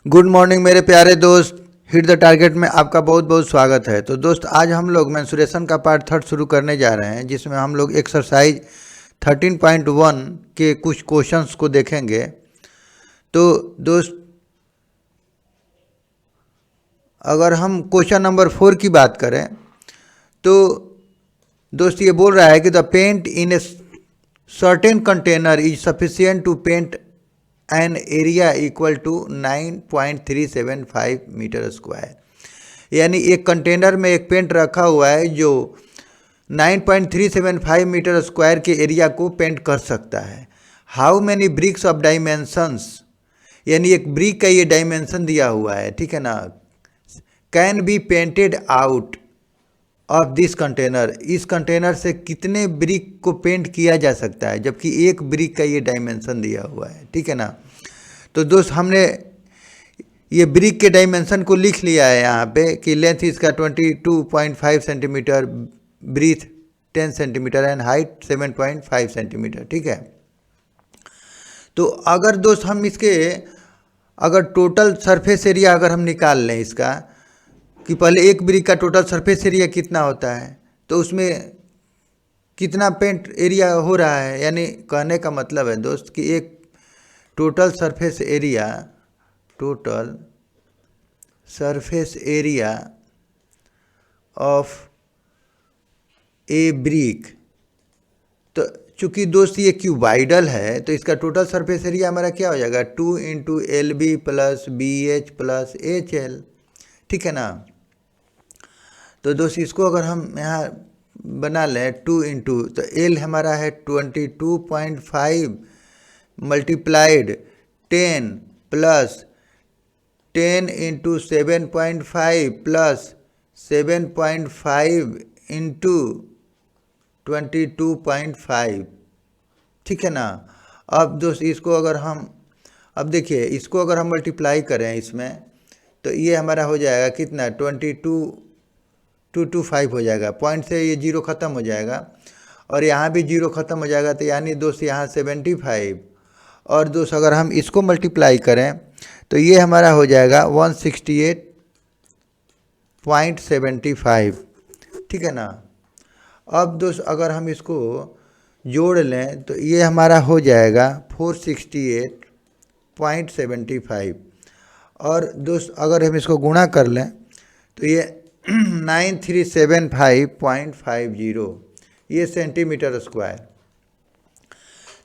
Good morning मेरे प्यारे दोस्त। हिट द टारगेट में आपका बहुत बहुत स्वागत है। तो दोस्त आज हम लोग मेंसुरेशन का पार्ट थर्ड शुरू करने जा रहे हैं, जिसमें हम लोग एक्सरसाइज 13.1 के कुछ क्वेश्चंस को देखेंगे। तो दोस्त अगर हम क्वेश्चन नंबर 4 की बात करें तो दोस्त ये बोल रहा है कि the paint in a certain container is sufficient to paint an area equal to 9.375 metre square. यानी एक कंटेनर में एक पेंट रखा हुआ है जो 9.375 मीटर स्क्वायर के एरिया को पेंट कर सकता है। How many bricks of dimensions, यानी एक ब्रिक का ये डायमेंशन दिया हुआ है, ठीक है ना, can be painted out of this container, इस कंटेनर से कितने ब्रिक को पेंट किया जा सकता है, जबकि एक ब्रिक का ये डायमेंशन दिया हुआ है, ठीक है ना। तो दोस्त हमने ये ब्रिक के डायमेंशन को लिख लिया है यहाँ पे कि लेंथ इसका 22.5 centimetre, breadth 10 centimetre and height 7.5 centimetre, ठीक है। तो अगर दोस्त हम इसके अगर टोटल सरफेस एरिया अगर हम निकाल लें इसका कि पहले एक ब्रिक का टोटल सरफेस एरिया कितना होता है, तो उसमें कितना पेंट एरिया हो रहा है, यानी कहने का मतलब है दोस्त कि एक total surface area of A brick, तो चूंकि दोस्त ये क्यूबाइडल है तो इसका टोटल सरफेस एरिया हमारा क्या हो जाएगा, 2 into LB plus BH plus HL, ठीक है ना। तो दोस्त इसको अगर हम यहाँ बना लें 2 इंटू, तो L हमारा है 22.5 multiplied 10 plus 10 into 7.5 plus 7.5 into 22.5, ठीक है ना। अब दोस्त इसको अगर हम अब देखिए इसको अगर हम मल्टीप्लाई करें इसमें, तो ये हमारा हो जाएगा कितना, 22.225 हो जाएगा। पॉइंट से ये जीरो ख़त्म हो जाएगा और यहाँ भी जीरो ख़त्म हो जाएगा, तो यानी दोस्त यहाँ 75, और दोस्त अगर हम इसको मल्टीप्लाई करें तो ये हमारा हो जाएगा 168.75, ठीक है ना। अब दोस्त अगर हम इसको जोड़ लें तो ये हमारा हो जाएगा 468.75, और दोस्त अगर हम इसको गुणा कर लें तो ये 9375.50, ये सेंटीमीटर स्क्वायर।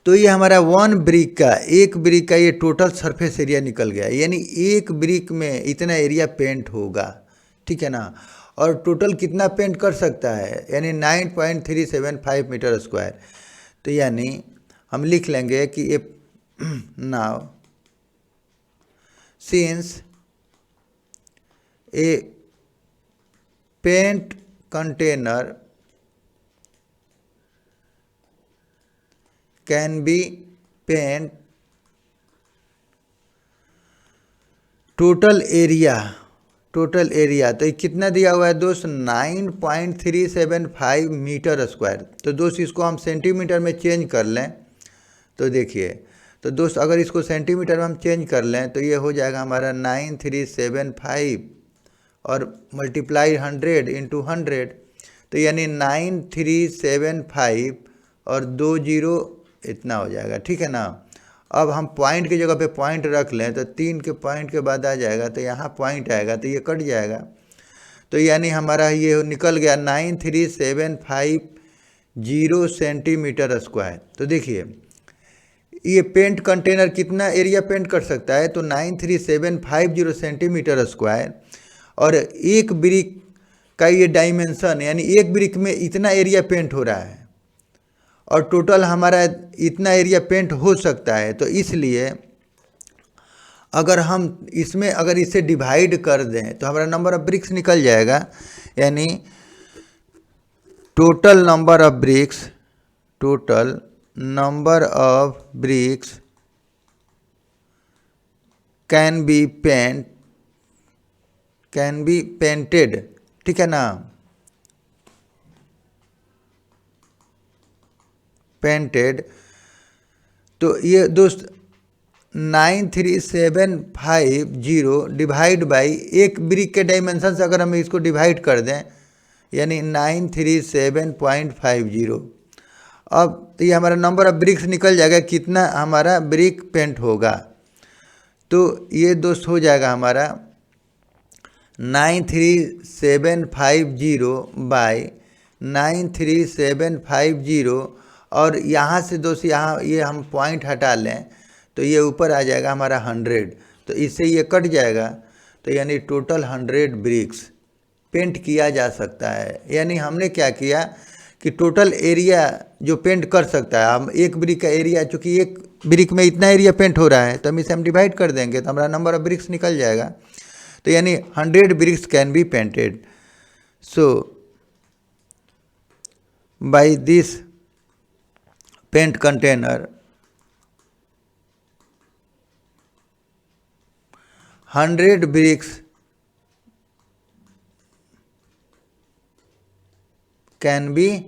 तो ये हमारा एक ब्रिक का ये टोटल सरफेस एरिया निकल गया, यानी एक ब्रिक में इतना एरिया पेंट होगा, ठीक है ना। और टोटल कितना पेंट कर सकता है, यानी 9.375 मीटर स्क्वायर। तो यानी हम लिख लेंगे कि ये now since a paint container can be paint total area, तो ये कितना दिया हुआ है दोस्त, 9.375 मीटर स्क्वायर। तो दोस्त इसको हम सेंटीमीटर में चेंज कर लें तो देखिए, तो दोस्त अगर इसको सेंटीमीटर में हम चेंज कर लें तो ये हो जाएगा हमारा 9375 और मल्टीप्लाई 100 इंटू 100, तो यानी 9375 और 20 इतना हो जाएगा, ठीक है ना। अब हम पॉइंट की जगह पे पॉइंट रख लें तो 3 के पॉइंट के बाद आ जाएगा, तो यहाँ पॉइंट आएगा तो ये कट जाएगा, तो यानी हमारा ये निकल गया 93750 सेंटीमीटर स्क्वायर। तो देखिए ये पेंट कंटेनर कितना एरिया पेंट कर सकता है, तो 93750 सेंटीमीटर स्क्वायर, और एक ब्रिक का ये डायमेंशन, यानी एक ब्रिक में इतना एरिया पेंट हो रहा है और टोटल हमारा इतना एरिया पेंट हो सकता है। तो इसलिए अगर हम इसमें अगर इसे डिवाइड कर दें तो हमारा नंबर ऑफ ब्रिक्स निकल जाएगा, यानी total number of BRICS can be painted, ठीक है ना, पेंटेड। तो ये दोस्त 93,750 डिवाइड बाई एक ब्रिक के डायमेंशन से अगर हम इसको डिवाइड कर दें यानी 937.50। अब ये हमारा नंबर ऑफ ब्रिक्स निकल जाएगा कितना हमारा ब्रिक पेंट होगा। तो ये दोस्त हो जाएगा हमारा 93750 बाई 93750 और यहाँ से दोस्त यहाँ ये हम पॉइंट हटा लें तो ये ऊपर आ जाएगा हमारा 100। तो इससे ये कट जाएगा तो यानी टोटल 100 ब्रिक्स पेंट किया जा सकता है। यानी हमने क्या किया कि टोटल एरिया जो पेंट कर सकता है, हम एक ब्रिक का एरिया, चूँकि एक ब्रिक में इतना एरिया पेंट हो रहा है तो हम इसे हम डिवाइड कर देंगे तो हमारा नंबर ऑफ ब्रिक्स निकल जाएगा। तो यानी 100 bricks can be painted. So by this paint container 100 bricks can be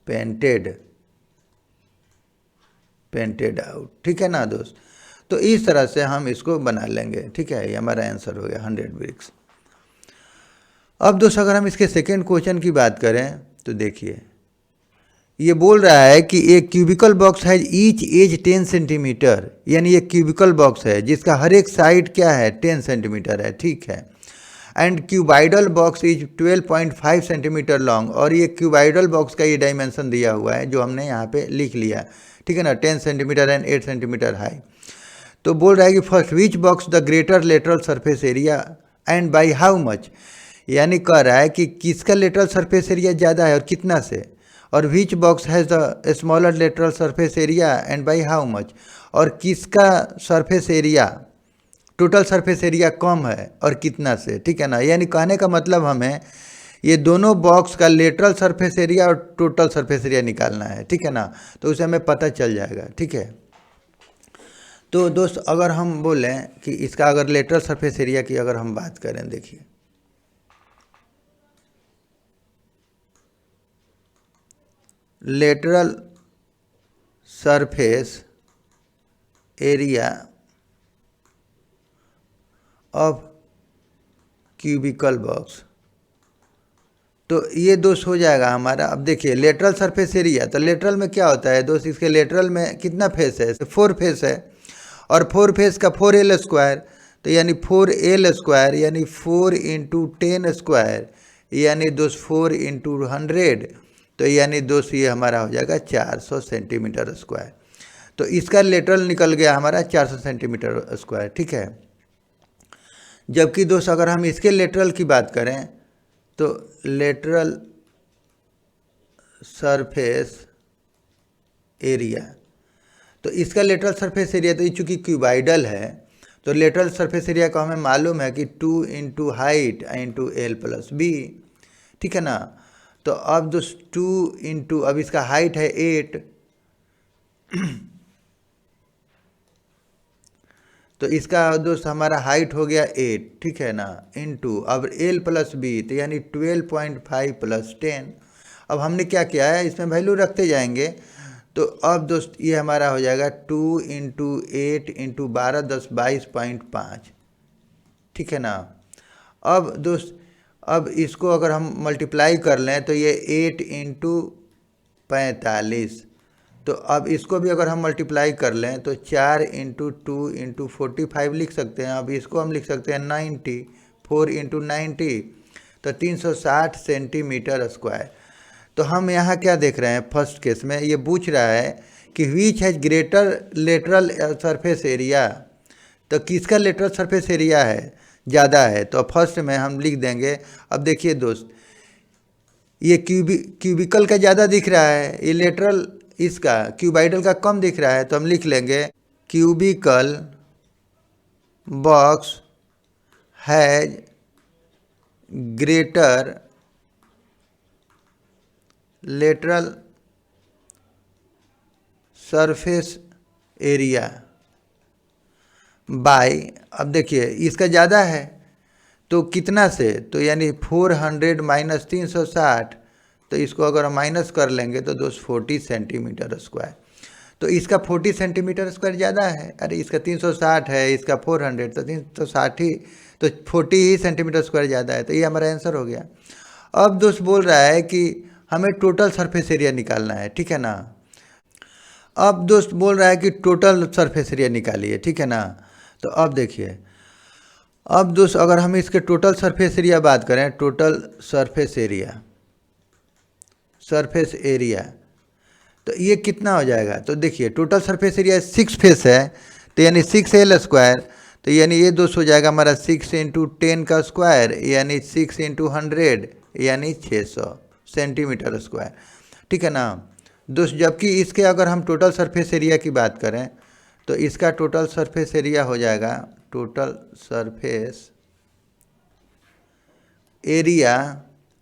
painted out। ठीक है ना दोस्त। तो इस तरह से हम इसको बना लेंगे। ठीक है, ये हमारा आंसर हो गया 100 ब्रिक्स। अब दोस्त अगर हम इसके सेकेंड क्वेश्चन की बात करें तो देखिए ये बोल रहा है कि एक क्यूबिकल बॉक्स है ईच एज 10 सेंटीमीटर, यानी एक क्यूबिकल बॉक्स है जिसका हर एक साइड क्या है 10 सेंटीमीटर है। ठीक है, and cuboidal box is 12.5 centimetre long, और ये क्यूबाइडल बॉक्स का ये डायमेंशन दिया हुआ है जो हमने यहाँ पे लिख लिया। ठीक है ना, 10 सेंटीमीटर एंड 8 सेंटीमीटर हाई। तो बोल रहा है कि first which box the greater lateral surface area and by how much, यानी कह रहा है कि किसका लेटरल सरफेस एरिया ज़्यादा है और कितना से, और which box has the smaller lateral surface area and by how much, और किसका surface area total surface area कम है और कितना से। ठीक है ना, यानी कहने का मतलब हमें ये दोनों बॉक्स का लेटरल सरफेस एरिया और टोटल सरफेस एरिया निकालना है। ठीक है ना, तो उसे हमें पता चल जाएगा। ठीक है, तो दोस्त अगर हम बोलें कि इसका अगर लेटरल सरफेस एरिया की अगर हम बात करें, देखिए lateral surface area of cubical box, तो ये दोस्त हो जाएगा हमारा। अब देखिए लेटरल सरफेस एरिया, तो लेटरल में क्या होता है दोस्त, इसके लेटरल में कितना फेस है, 4 फेस है, और 4 फेस का 4L स्क्वायर, तो यानी 4L स्क्वायर यानी 4 इंटू 10 स्क्वायर यानी दोस्त 4 इंटू 100, तो यानी दोस्त ये हमारा हो जाएगा 400 सेंटीमीटर स्क्वायर। तो इसका लेटरल निकल गया हमारा 400 सेंटीमीटर स्क्वायर। ठीक है, जबकि दोस्त अगर हम इसके लेटरल की बात करें तो लेटरल सरफेस एरिया, तो इसका लेटरल सरफेस एरिया, तो ये चूँकि क्यूबाइडल है तो लेटरल सरफेस एरिया का हमें मालूम है कि 2 into height into L plus B. ठीक है ना, तो अब दोस्त 2 इंटू, अब इसका हाइट है 8, तो इसका दोस्त हमारा हाइट हो गया 8। ठीक है ना, इंटू अब L प्लस बी, तो यानी 12.5 प्लस 10। अब हमने क्या किया है, इसमें वैल्यू रखते जाएंगे, तो अब दोस्त ये हमारा हो जाएगा 2 इंटू 8 इंटू 12 10 22.5। ठीक है ना, अब दोस्त अब इसको अगर हम मल्टीप्लाई कर लें तो ये 8 इंटू 45, तो अब इसको भी अगर हम मल्टीप्लाई कर लें तो 4 इंटू 2 इंटू 45 लिख सकते हैं। अब इसको हम लिख सकते हैं 90, 4 इंटू 90, तो 360 सेंटीमीटर स्क्वायर। तो हम यहाँ क्या देख रहे हैं, फर्स्ट केस में ये पूछ रहा है कि which has greater lateral surface area, तो किसका लेटरल सरफेस एरिया है ज़्यादा है, तो फर्स्ट में हम लिख देंगे। अब देखिए दोस्त ये क्यूबिकल का ज़्यादा दिख रहा है, ये लेटरल इसका क्यूबाइडल का कम दिख रहा है, तो हम लिख लेंगे cubical box has greater lateral surface area bye, अब देखिए इसका ज़्यादा है तो कितना से, तो यानी 400 माइनस 360, तो इसको अगर हम माइनस कर लेंगे तो दोस्त 40 सेंटीमीटर स्क्वायर। तो इसका 40 सेंटीमीटर स्क्वायर ज़्यादा है। अरे इसका 360 है, इसका 400, तो 360 ही, तो 40 ही सेंटीमीटर स्क्वायर ज़्यादा है। तो ये हमारा आंसर हो गया। अब दोस्त बोल रहा है कि हमें टोटल सरफेस एरिया निकालना है, ठीक है ना। अब दोस्त बोल रहा है कि टोटल सरफेस एरिया निकालिए, ठीक है ना। तो अब देखिए, अब दोस्त अगर हम इसके टोटल सरफेस एरिया बात करें, टोटल सरफेस एरिया तो ये कितना हो जाएगा। तो देखिए टोटल सरफेस एरिया 6 फेस है, तो यानी 6L स्क्वायर, तो यानी ये दोस्त हो जाएगा हमारा 6 × 10 का स्क्वायर, यानी 6 × 100, यानी 600 सेंटीमीटर स्क्वायर, ठीक है ना दोस्त। जबकि इसके अगर हम टोटल सरफेस एरिया की बात करें तो इसका टोटल सरफेस एरिया हो जाएगा, टोटल सरफेस एरिया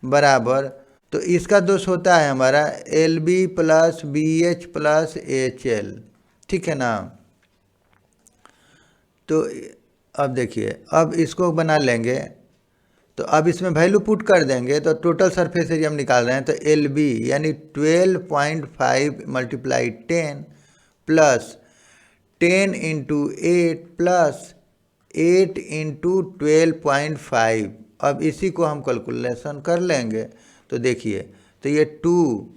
बराबर, तो इसका दोस्त होता है हमारा LB + BH + HL, ठीक है ना। तो अब देखिए, अब इसको बना लेंगे, तो अब इसमें वैल्यू पुट कर देंगे, तो टोटल सरफेस एरिया हम निकाल रहे हैं, तो LB यानी 12.5 × 10 + 10 × 8 + 8 × 12.5। अब इसी को हम कैलकुलेशन कर लेंगे, तो देखिए, तो ये 2,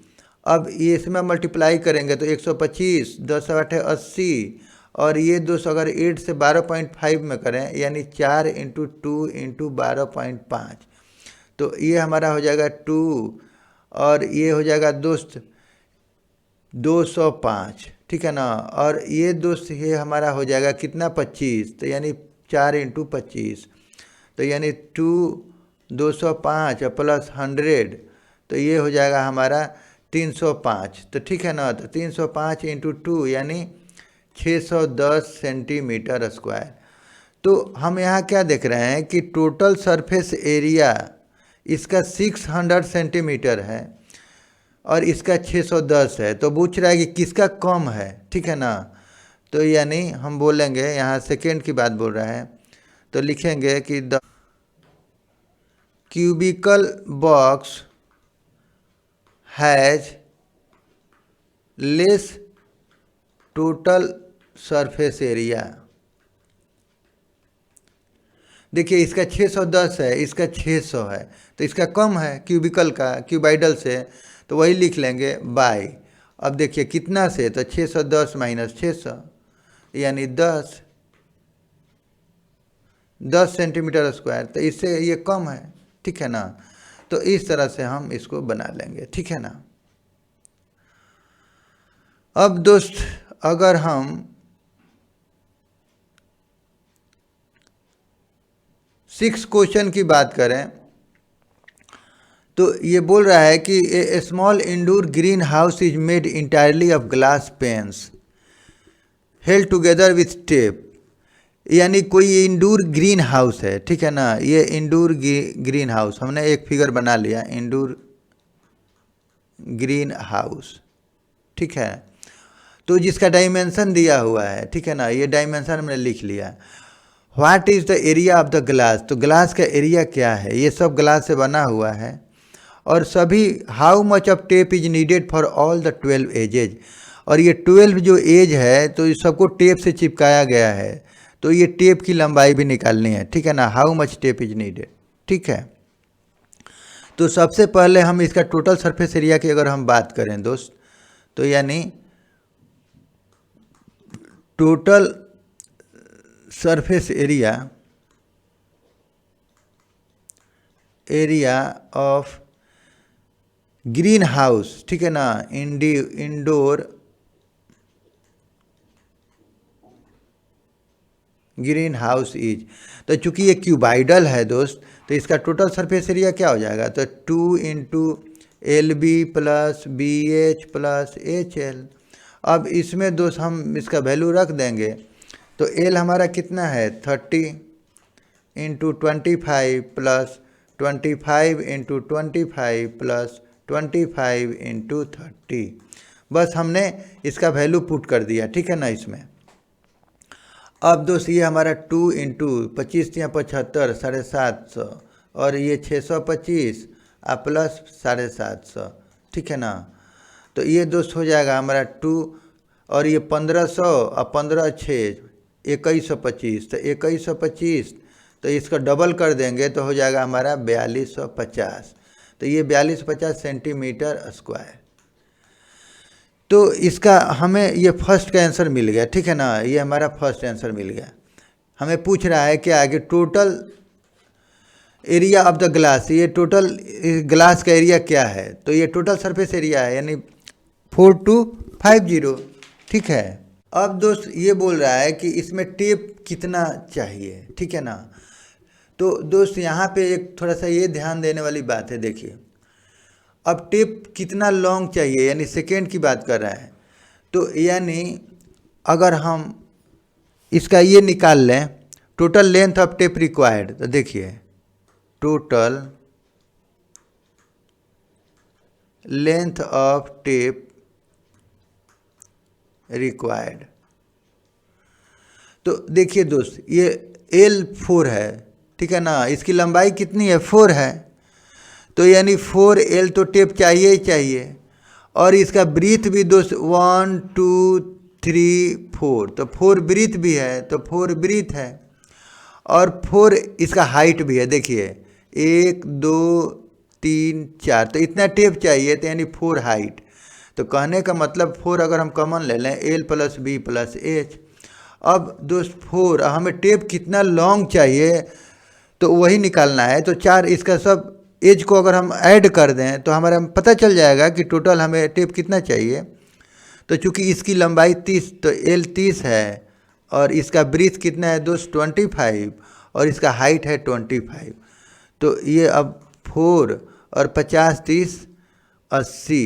अब ये इसमें मल्टीप्लाई करेंगे तो 125, 10 8 80, और ये दोस्त अगर 8 से 12.5 में करें यानी 4 × 2 × 12.5, तो ये हमारा हो जाएगा 2, और ये हो जाएगा दोस्त 205, ठीक है ना। और ये दोस्त ये हमारा हो जाएगा कितना, 25, तो यानी 4 × 25, तो यानी 205 + 100, तो ये हो जाएगा हमारा 305, तो ठीक है ना। तो 305 × 2 यानी 610 सेंटीमीटर स्क्वायर। तो हम यहाँ क्या देख रहे हैं कि टोटल सरफेस एरिया इसका 600 सेंटीमीटर है और इसका 610 है, तो पूछ रहा है कि किसका कम है, ठीक है ना। तो यानी हम बोलेंगे, यहाँ सेकेंड की बात बोल रहा है, तो लिखेंगे कि the cubical box has less total surface area. देखिए इसका 610 है, इसका 600 है, तो इसका कम है क्यूबिकल का, क्यूबाइडल से, तो वही लिख लेंगे बाय। अब देखिए कितना से, तो 610 - 600 यानी 10 सेंटीमीटर स्क्वायर, तो इससे ये कम है, ठीक है ना। तो इस तरह से हम इसको बना लेंगे, ठीक है ना। अब दोस्त अगर हम 6 क्वेश्चन की बात करें तो ये बोल रहा है कि a small indoor greenhouse is made entirely of glass panes held together with tape, यानी कोई इंडोर ग्रीन हाउस है, ठीक है ना। ये इंडोर ग्रीन हाउस हमने एक फिगर बना लिया, इंडोर ग्रीन हाउस, ठीक है। तो जिसका डायमेंशन दिया हुआ है, ठीक है ना, ये डायमेंशन हमने लिख लिया। What is the area of the glass, तो ग्लास का एरिया क्या है, ये सब ग्लास से बना हुआ है। और सभी how much of tape is needed for all the 12 edges, और ये 12 जो एज है तो ये सबको टेप से चिपकाया गया है, तो ये टेप की लंबाई भी निकालनी है, ठीक है ना। How much tape is needed, ठीक है। तो सबसे पहले हम इसका टोटल सरफेस एरिया की अगर हम बात करें दोस्त, तो यानी total surface area of green house, ठीक है ना, इंडोर ग्रीन हाउस इज, तो चूंकि ये क्यूबाइडल है दोस्त, तो इसका टोटल सरफेस एरिया क्या हो जाएगा, तो 2 × LB + BH + HL। अब इसमें दोस्त हम इसका वैल्यू रख देंगे, तो L हमारा कितना है, 30 × 25 + 25 × 25 + 25 × 30, बस हमने इसका वैल्यू पुट कर दिया, ठीक है ना इसमें। अब दोस्त ये हमारा 2 × 25 × 75 750, और ये 625 + 750, ठीक है ना। तो ये दोस्त हो जाएगा हमारा 2, और ये 1500 और 15×6 2125, तो 2125, तो इसका डबल कर देंगे तो हो जाएगा हमारा 4250। तो ये 4250 सेंटीमीटर स्क्वायर। तो इसका हमें ये फर्स्ट का आंसर मिल गया, ठीक है ना, ये हमारा फर्स्ट आंसर मिल गया। हमें पूछ रहा है कि आगे total area of the glass, ये टोटल ग्लास का एरिया क्या है, तो ये टोटल सरफेस एरिया है, यानी 4250, ठीक है। अब दोस्त ये बोल रहा है कि इसमें टेप कितना चाहिए, ठीक है ना। तो दोस्त यहाँ पे एक थोड़ा सा ये ध्यान देने वाली बात है, देखिए अब टेप कितना लॉन्ग चाहिए, यानी सेकेंड की बात कर रहा है। तो यानी अगर हम इसका ये निकाल लें total length of tape required, तो देखिए total length of tape required, तो देखिए दोस्त ये L4 है, ठीक है ना, इसकी लंबाई कितनी है 4 है, तो यानी 4L तो टेप चाहिए ही चाहिए। और इसका ब्रीथ भी दोस्त 1 2 3 4, तो 4 ब्रीथ भी है, तो 4 ब्रीथ है, और 4 इसका हाइट भी है, देखिए 1 2 3 4, तो इतना टेप चाहिए, तो यानी 4 हाइट। तो कहने का मतलब 4 अगर हम कॉमन ले लें L + B + H। अब दोस्त 4 हमें टेप कितना लॉन्ग चाहिए तो वही निकालना है। तो 4 इसका सब एज को अगर हम ऐड कर दें तो हमारा पता चल जाएगा कि टोटल हमें टेप कितना चाहिए। तो चूँकि इसकी लंबाई 30, तो L 30 है, और इसका ब्रीथ कितना है दोस्त 25, और इसका हाइट है 25। तो ये अब 4 और 50 30 80,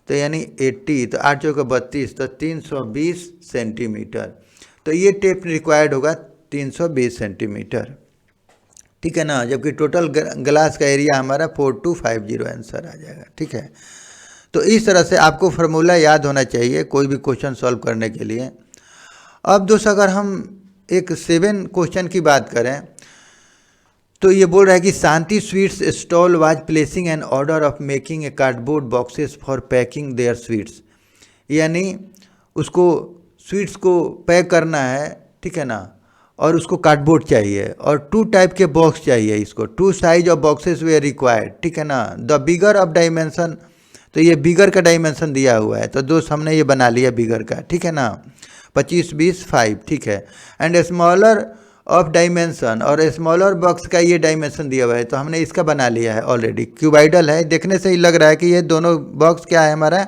तो यानी 80, तो 8 चौके 32, तो 320 सेंटीमीटर। तो ये टेप रिक्वायर्ड होगा 320 सेंटीमीटर, ठीक है ना, जबकि टोटल ग्लास का एरिया हमारा 4250 आंसर आ जाएगा, ठीक है। तो इस तरह से आपको फार्मूला याद होना चाहिए कोई भी क्वेश्चन सॉल्व करने के लिए। अब दोस्त अगर हम एक 7 क्वेश्चन की बात करें तो ये बोल रहा है कि Shanti sweets stall was placing an order of making a cardboard boxes for packing their sweets, यानी उसको स्वीट्स को पैक करना है, ठीक है ना, और उसको कार्डबोर्ड चाहिए और 2 टाइप के बॉक्स चाहिए इसको, 2 size of boxes way required, ठीक है ना। द बिगर ऑफ डायमेंशन, तो ये बिगर का डायमेंशन दिया हुआ है, तो दोस्त हमने ये बना लिया बिगर का, ठीक है ना, 25 20 5, ठीक है। एंड स्मॉलर ऑफ डायमेंशन, और स्मॉलर बॉक्स का ये डायमेंशन दिया हुआ है, तो हमने इसका बना लिया है ऑलरेडी, क्यूबाइडल है, देखने से ही लग रहा है कि ये दोनों बॉक्स क्या है हमारा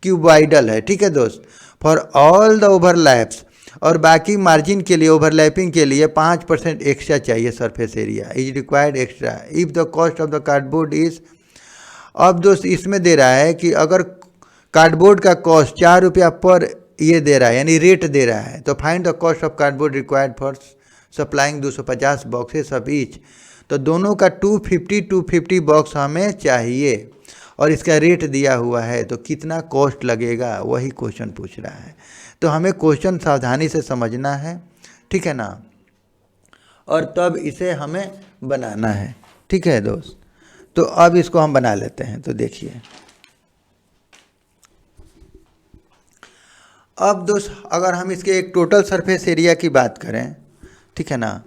क्यूबाइडल है, ठीक है दोस्त। फॉर ऑल द ओवरलैप्स, और बाकी मार्जिन के लिए ओवरलैपिंग के लिए 5% एक्स्ट्रा चाहिए surface area is required extra if the cost of the cardboard is. अब दोस्त इसमें दे रहा है कि अगर कार्डबोर्ड का कॉस्ट 4 रुपया पर ये दे रहा है, यानी रेट दे रहा है, तो find the cost of cardboard required for supplying 250 boxes of each. तो दोनों का 250 बॉक्स हमें चाहिए और इसका रेट दिया हुआ है, तो कितना कॉस्ट लगेगा वही क्वेश्चन पूछ रहा है। तो हमें क्वेश्चन सावधानी से समझना है, ठीक है ना, और तब इसे हमें बनाना है, ठीक है दोस्त। तो अब इसको हम बना लेते हैं, तो देखिए अब दोस्त अगर हम इसके एक टोटल सरफेस एरिया की बात करें, ठीक है ना,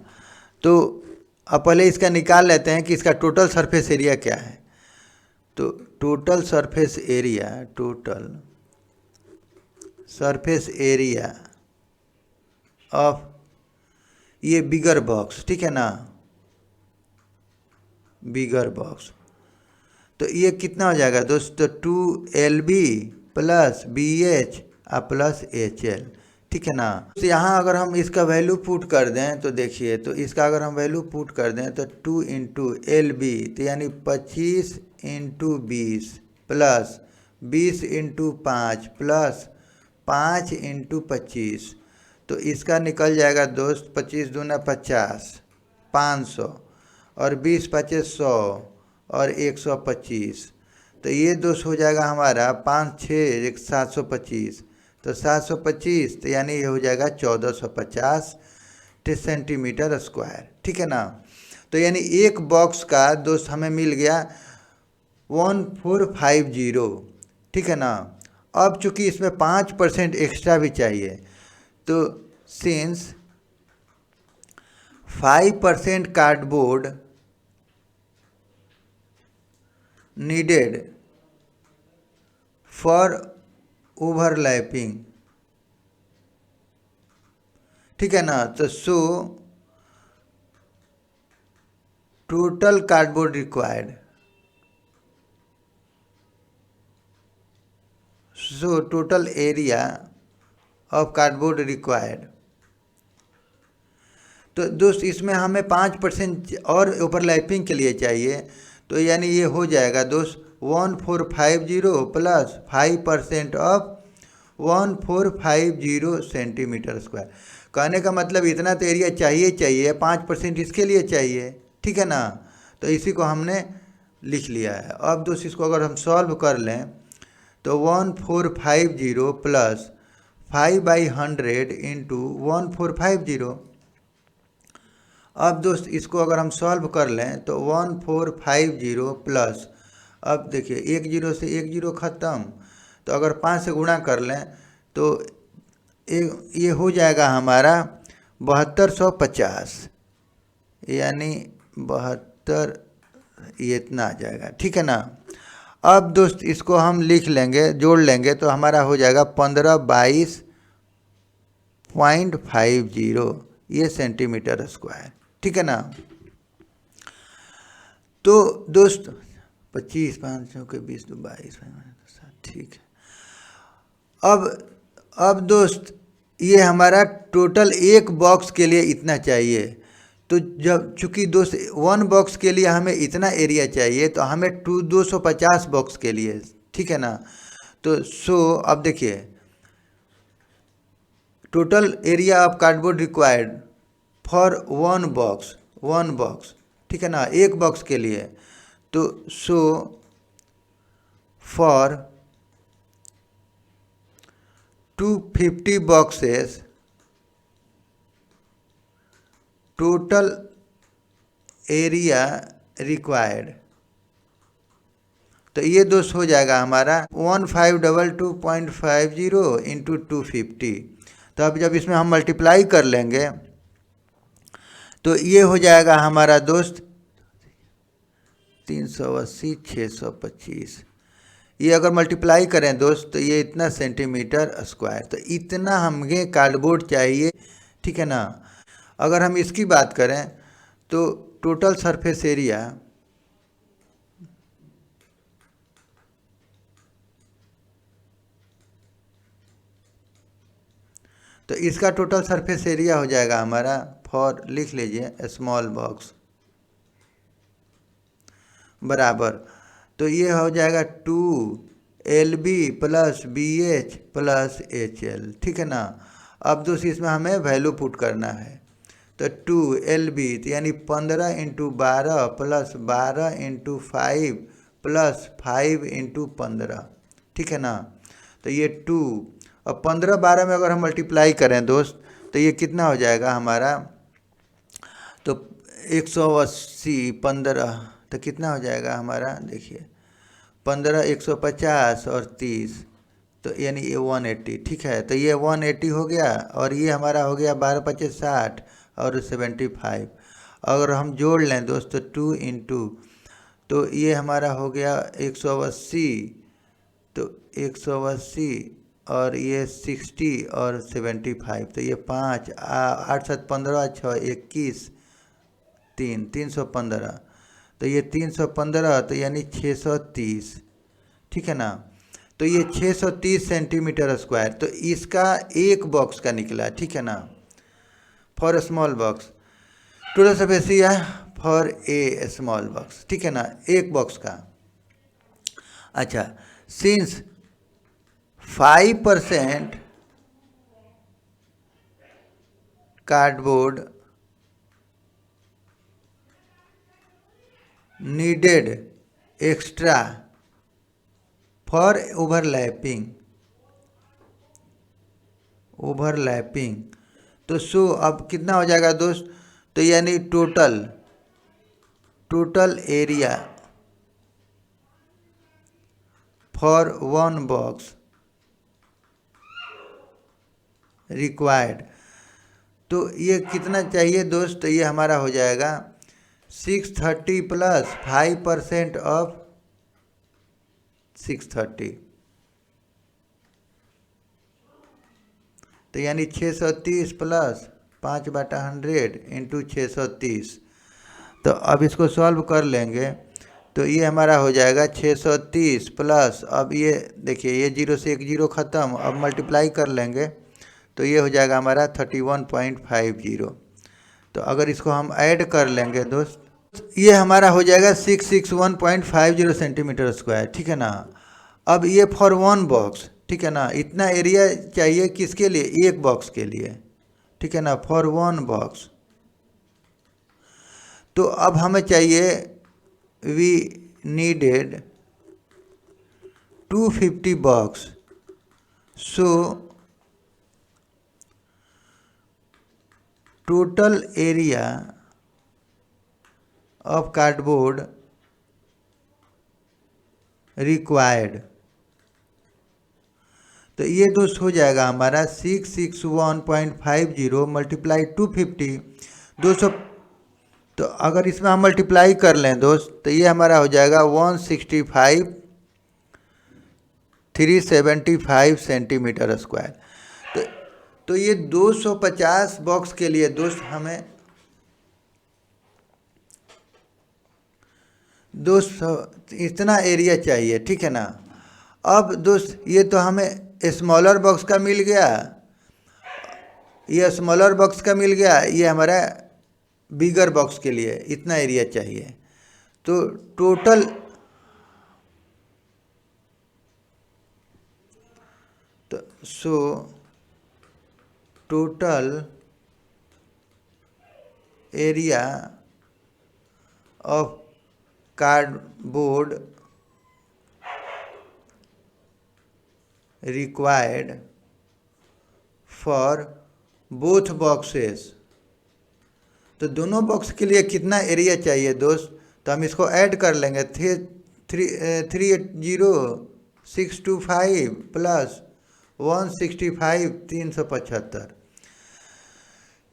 तो अब पहले इसका निकाल लेते हैं कि इसका टोटल सरफेस एरिया क्या है। तो टोटल सरफेस एरिया ऑफ ये बिगर बॉक्स, ठीक है ना, बिगर बॉक्स, तो ये कितना हो जाएगा दोस्त, 2LB + BH + HL, ठीक है ना। तो यहाँ अगर हम इसका वैल्यू पुट कर दें तो देखिए, तो इसका अगर हम वैल्यू पुट कर दें तो 2 × LB, तो यानी 25 × 20 + 20 × 5 + 5 × 25, तो इसका निकल जाएगा दोस्त 25 दूना 50 500, और 20 5 100 और 125, तो ये दोस्त हो जाएगा हमारा 5 6 725, तो 725, तो यानी ये हो जाएगा 1450 सेंटीमीटर स्क्वायर, ठीक है ना। तो यानी एक बॉक्स का दोस्त हमें मिल गया 1450, ठीक है ना। अब चूंकि इसमें 5% एक्स्ट्रा भी चाहिए, तो since 5% cardboard needed for overlapping, ठीक है ना, तो so total cardboard required, so total area of cardboard required. तो दोस्त इसमें हमें 5% और ओवरलैपिंग के लिए चाहिए, तो यानी ये हो जाएगा दोस्त 1450 प्लस 5% ऑफ 1450 सेंटीमीटर स्क्वायर। कहने का मतलब इतना तो एरिया चाहिए, 5% इसके लिए चाहिए, ठीक है ना। तो इसी को हमने लिख लिया है। अब दोस्त इसको अगर हम सॉल्व कर लें तो 1450 प्लस 5/100 इंटू 1450। अब दोस्त इसको अगर हम सॉल्व कर लें तो 1450 प्लस, अब देखिए 1 जीरो से 1 जीरो ख़त्म, तो अगर 5 से गुणा कर लें तो ये हो जाएगा हमारा 7250, यानी 72, ये इतना आ जाएगा, ठीक है ना। अब दोस्त इसको हम लिख लेंगे, जोड़ लेंगे तो हमारा हो जाएगा 1522.50 ये सेंटीमीटर स्क्वायर, ठीक है ना। तो दोस्त 25 5 के 20 22, ठीक है। अब दोस्त ये हमारा टोटल एक बॉक्स के लिए इतना चाहिए, तो जब चूँकि दोस्त 1 बॉक्स के लिए हमें इतना एरिया चाहिए, तो हमें 250 बॉक्स के लिए, ठीक है ना। तो सो अब देखिए total area of cardboard required for 1 box, ठीक है ना, एक बॉक्स के लिए, तो so for 250 boxes total area required, तो ये दोस्त हो जाएगा हमारा 1522.50 इंटू 250। तो अब जब इसमें हम मल्टीप्लाई कर लेंगे तो ये हो जाएगा हमारा दोस्त 380 625, ये अगर मल्टीप्लाई करें दोस्त तो ये इतना सेंटीमीटर स्क्वायर, तो इतना हमें कार्डबोर्ड चाहिए, ठीक है ना। अगर हम इसकी बात करें तो टोटल सरफेस एरिया तो इसका टोटल सरफेस एरिया हो जाएगा हमारा, फॉर लिख लीजिए स्मॉल बॉक्स बराबर, तो ये हो जाएगा 2LB plus BH plus HL, ठीक है ना। अब दोस्त इसमें हमें वैल्यू पुट करना है, तो 2LB तो यानी 15 into 12 plus 12 into 5 plus 5 into 15, ठीक है ना। तो ये 2 और 15 12 में अगर हम मल्टीप्लाई करें दोस्त तो ये कितना हो जाएगा हमारा, तो 180 15 तो कितना हो जाएगा हमारा, देखिए 15 150 और 30, तो यानी ये 180, ठीक है। तो ये 180 हो गया और ये हमारा हो गया 12 25 60 और 75। अगर हम जोड़ लें दोस्तों 2 इंटू, तो ये हमारा हो गया 180, तो 180 और ये 60 और 75, तो ये 5 8 7 15 6 21 3 315, तो ये 315 तो यानी 630, ठीक है ना। तो ये 630 सेंटीमीटर स्क्वायर, तो इसका एक बॉक्स का निकला, ठीक है ना, for small box. Total surface area for a small box, ठीक है ना, एक बॉक्स का। अच्छा, since 5% cardboard needed extra for overlapping, तो सो अब कितना हो जाएगा दोस्त, तो यानी total area for 1 box required. तो ये कितना चाहिए दोस्त, तो ये हमारा हो जाएगा 630 प्लस 5% ऑफ 630, तो यानी 630 प्लस 5/100 इंटू 630। तो अब इसको सॉल्व कर लेंगे तो ये हमारा हो जाएगा 630 प्लस, अब ये देखिए ये 0 से 1 0 ख़त्म, अब मल्टीप्लाई कर लेंगे तो ये हो जाएगा हमारा 31.50। तो अगर इसको हम ऐड कर लेंगे दोस्त, ये हमारा हो जाएगा 661.50 सेंटीमीटर स्क्वायर, ठीक है ना। अब ये फॉर वन बॉक्स, ठीक है ना, इतना एरिया चाहिए किसके लिए, एक बॉक्स के लिए, ठीक है ना, फॉर वन बॉक्स। तो अब हमें चाहिए, we needed 250 box, so total area of cardboard required. तो ये दोस्त हो जाएगा हमारा 661.50 मल्टीप्लाई 250 200। तो अगर इसमें हम मल्टीप्लाई कर लें दोस्त तो ये हमारा हो जाएगा 165,375 सेंटीमीटर स्क्वायर। तो ये 250 बॉक्स के लिए दोस्त हमें 200 इतना एरिया चाहिए, ठीक है ना। अब दोस्त ये तो हमें स्मॉलर बॉक्स का मिल गया, ये स्मॉलर बॉक्स का मिल गया, ये हमारा बिगर बॉक्स के लिए इतना एरिया चाहिए। तो total area of cardboard required for both boxes. तो दोनों बॉक्स के लिए कितना एरिया चाहिए दोस्त, तो हम इसको ऐड कर लेंगे 380,625 प्लस 165 375।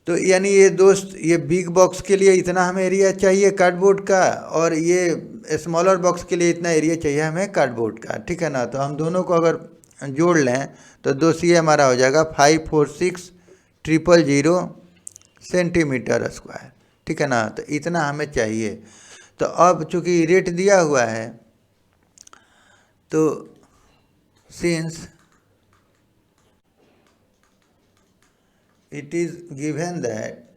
तो यानी ये दोस्त ये बिग बॉक्स के लिए इतना हमें एरिया चाहिए कार्डबोर्ड का, और ये स्मॉलर बॉक्स के लिए इतना एरिया चाहिए हमें कार्डबोर्ड का, ठीक है ना। तो हम दोनों को अगर जोड़ लें तो दोस्त ये हमारा हो जाएगा 546,000 सेंटीमीटर स्क्वायर, ठीक है ना। तो इतना हमें चाहिए। तो अब चूँकि रेट दिया हुआ है तो since it is given that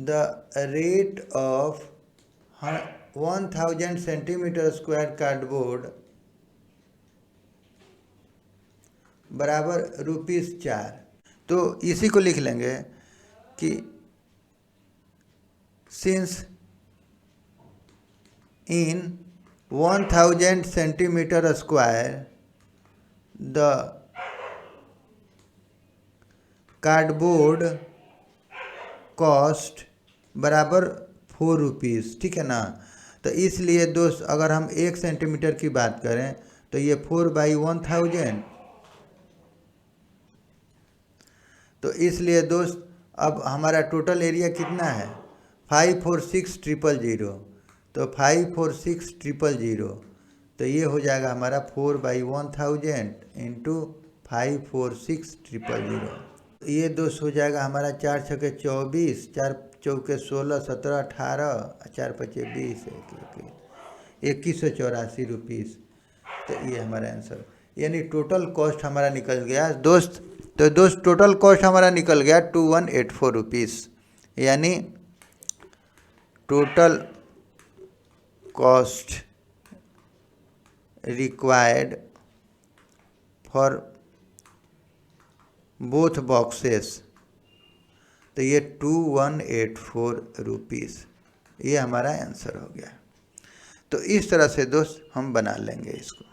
the rate of 1000 centimetre square cardboard बराबर ₹4। तो इसी को लिख लेंगे कि since in 1000 centimetre square the cardboard cost बराबर ₹4, ठीक है ना। तो इसलिए दोस्त अगर हम 1 सेंटीमीटर की बात करें तो ये 4/1000। तो इसलिए दोस्त अब हमारा टोटल एरिया कितना है 546,000। तो 546,000 तो ये हो जाएगा हमारा 4/1000 इंटू 546,000। ये दोस्त हो जाएगा हमारा 4 छके 24, 4 चौके 16, 17, 18, 4 पचे 20, 2184 रुपीज़। तो ये हमारा आंसर, यानी टोटल कॉस्ट हमारा निकल गया दोस्त। तो दोस्त टोटल कॉस्ट हमारा निकल गया 2184 रुपीज़, यानी total cost required for both boxes. तो ये 2184 रुपीज़, ये हमारा आंसर हो गया। तो इस तरह से दोस्त हम बना लेंगे इसको।